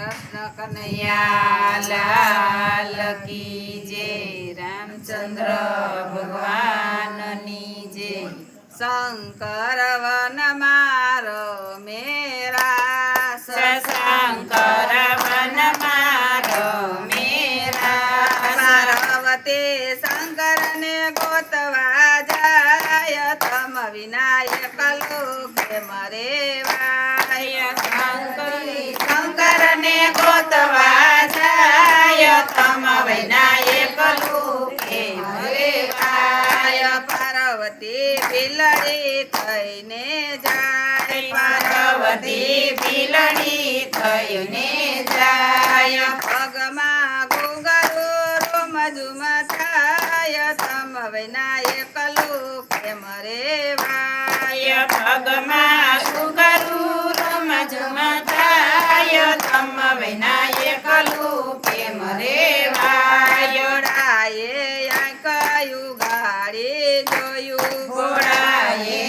કૃષ્ણ કનૈયા લાલ કી જય, રામચંદ્ર ભગવાનની જય। શંકર વન મારો મેરા, શંકર વન મારો મેરા, પાર્વતી શંકર ને ગોતવા જાય, તમ વિનાયક લોકે મરે વાય। શંકર ને ગોતવા જાય, તમ વિનાયક લોકે મરે વાય। પાર્વતી બિલડી થઈને જાય, પાર્વતી બિલડી થઈને જાય, પગમાં ઘૂંઘરું રૂમ ઝુમ થાય, તમ વિનાયક લોકે મરે વાય। પગમાં ઘૂંઘરું રૂમ ઝુમ થાય, તમ વિનાયક લોકે મરે વાય। ઘોડાએ આંખયું ગાડી જોયું, ઘોડાએ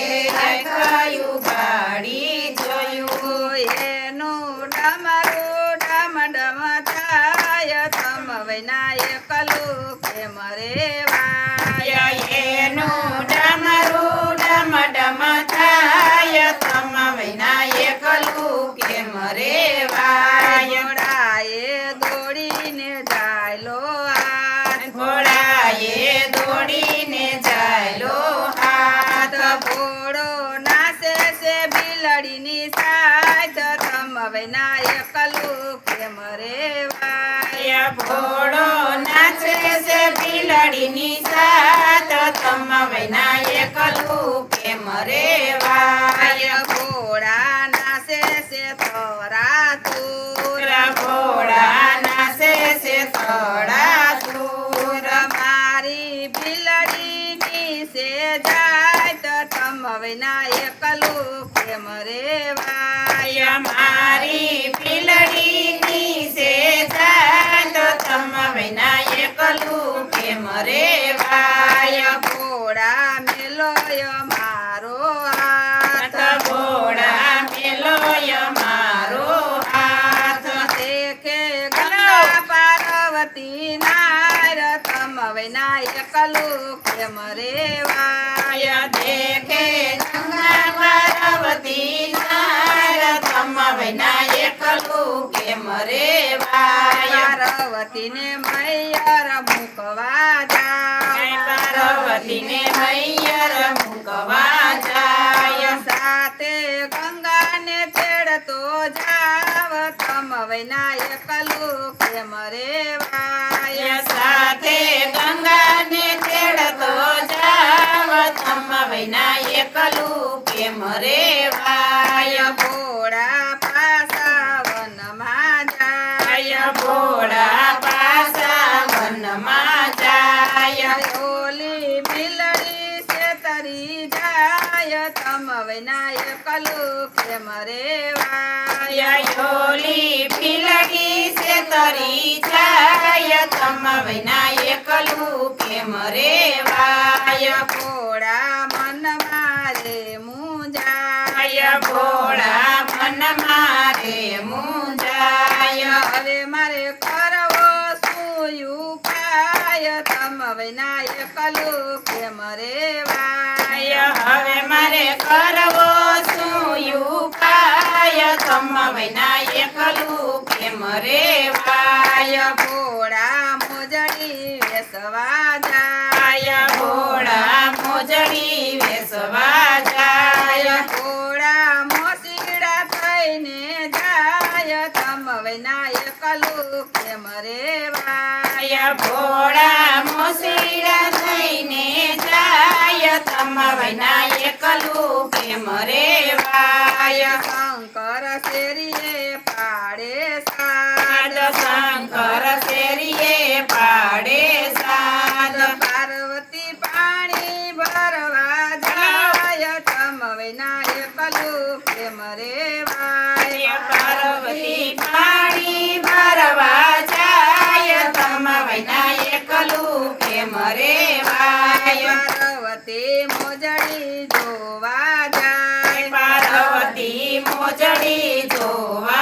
કયું ગાડી જોયું, એનું ડમરું ડમ ડમ થાય, તમ વિનાયક લોકે મરે વાય। એનું ડમરું ડમ ડમ થાય, તમ વિનાયક લોકે મરે વાય। ઘોડાએ દોડીને જાયલો હાથ, ઘોડાએ દોડીને જાયલો હાથ, ઘોડો નાસે છે બિલડીની સાથ, તમ વિનાયક લોકે મરે વાય। ઘોડો નાચે છે બિલડીની સાથ, તમ વિનાયક લોકે મરે વાય। ઘોડા નાસે છે થોરા તુર, ઘોડા નાચે છે થોડા દૂર, મારી બિલડીની સે જાય, તો તમ વિનાયક લોકે મરે વાય। મારી બિલડીની સે જાય, તો તમ વિનાયક લોકે મરે વાય। ઘોડા મેલોય મારો હાથ, ઘોડા મેલોય મારો હાથ, દેખે ગંગા પાર્વતી નાર, તમ વિનાયક લોકે મરે વાય। દેખે ગંગા પાર્વતી નાર, તમ વિનાયક લોકે મરે વાય। પાર્વતીને મૈયર મૂકવા જાય, પાર્વતીને હૈયર મૂકવા જાય, સાથે ગંગાને તેડતો જાવ, તમ વિનાયક લોકે મરે વાય। સાથે ગંગાને તેડતો જાવ, તમ વિનાયક લોકે મરે વાય। ઘોડા પાસા વનમાં જાય, ભોળા પાસા વનમાં જાય, ઓલી બિલડી છે તરી જાય, તમ વિનાયક લોકે મરે વાય। ઓલી બિલડી છે તરી જાય, તમ વિનાયક લોકે મરે વાય। ઘોડા મન મારે મુંજાય, ભોળા મન મારે મુંજાય, હવે મારે કરવો શું ઉપાય, તમ વિનાયક લોકે મરે વાય। હવે મારે કરવો શું ઉપાય, તમ વિનાયક લોકે મરે વાય। ઘોડા મોજડી વેસવા જાય, ભોળા મોજડી વેસવા જાય, ઘોડા મોસીડા થઈને જાય, તમ વિનાયક લોકે મરે વાય। ભોળા મોસીડા થઈને જાય, તમ વિનાયક લોકે મરે વાય। શંકર શેરીએ પાડે સાદ, શંકર શેરીએ પાડે સાદ, પાર્વતી પાણી ભરવા જાય, તમ વિનાયક લોકે મરે વાય। પાર્વતી પાણી ભરવા જાય, તમ વિનાયક લોકે મરે વાય। પાર્વતી મોજડી જોવા જાય, પાર્વતી મોજડી જોવા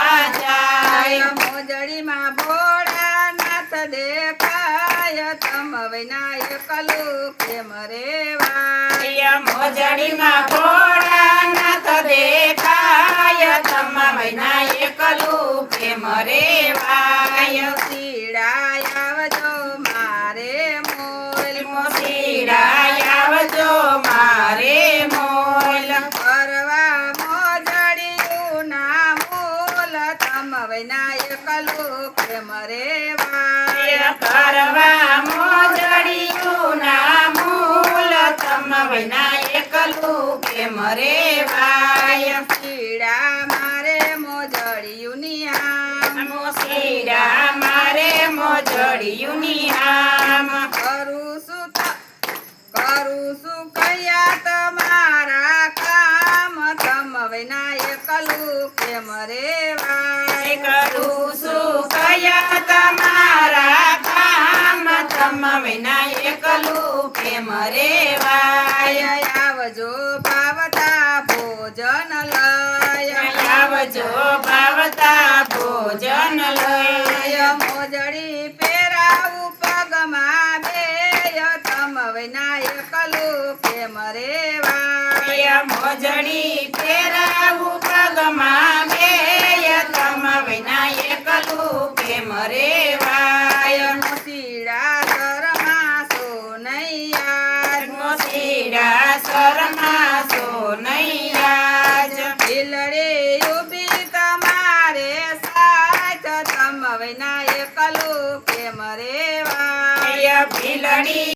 વિના એકલું કેમ રેવાય મોજડીમાં ભોળાનાથ દેખાય તમ વિના એકલું કેમ રેવાય શીડાય આવજો મારે મોલ મોસીડાય આવજો મારે મોલ કરવા મોજડિયું ના મૂલ તમ વિના એકલું કેમ રેવાય કરવા મોજડિયું ના મૂલ તમ વિના એકલું કેમ રેવાય શીડા મારે મોજડિયું નિહામ મોસીડા મારે મોજડિયું નિહામ કરું છું કયા તમારા કામ તમ વિના એકલું કેમ રેવાય કરું છું કયા તમારા કામ તમ વિના એકલું કેમ રેવાય આવજો ભાવતા ભોજન લય આવજો ભાવતા ભોજન લય મોજડી પહેરાવું પગમાં બેય તમ વિના એકલું કેમ રેવાય મોજડી પહેરાવું પગમાં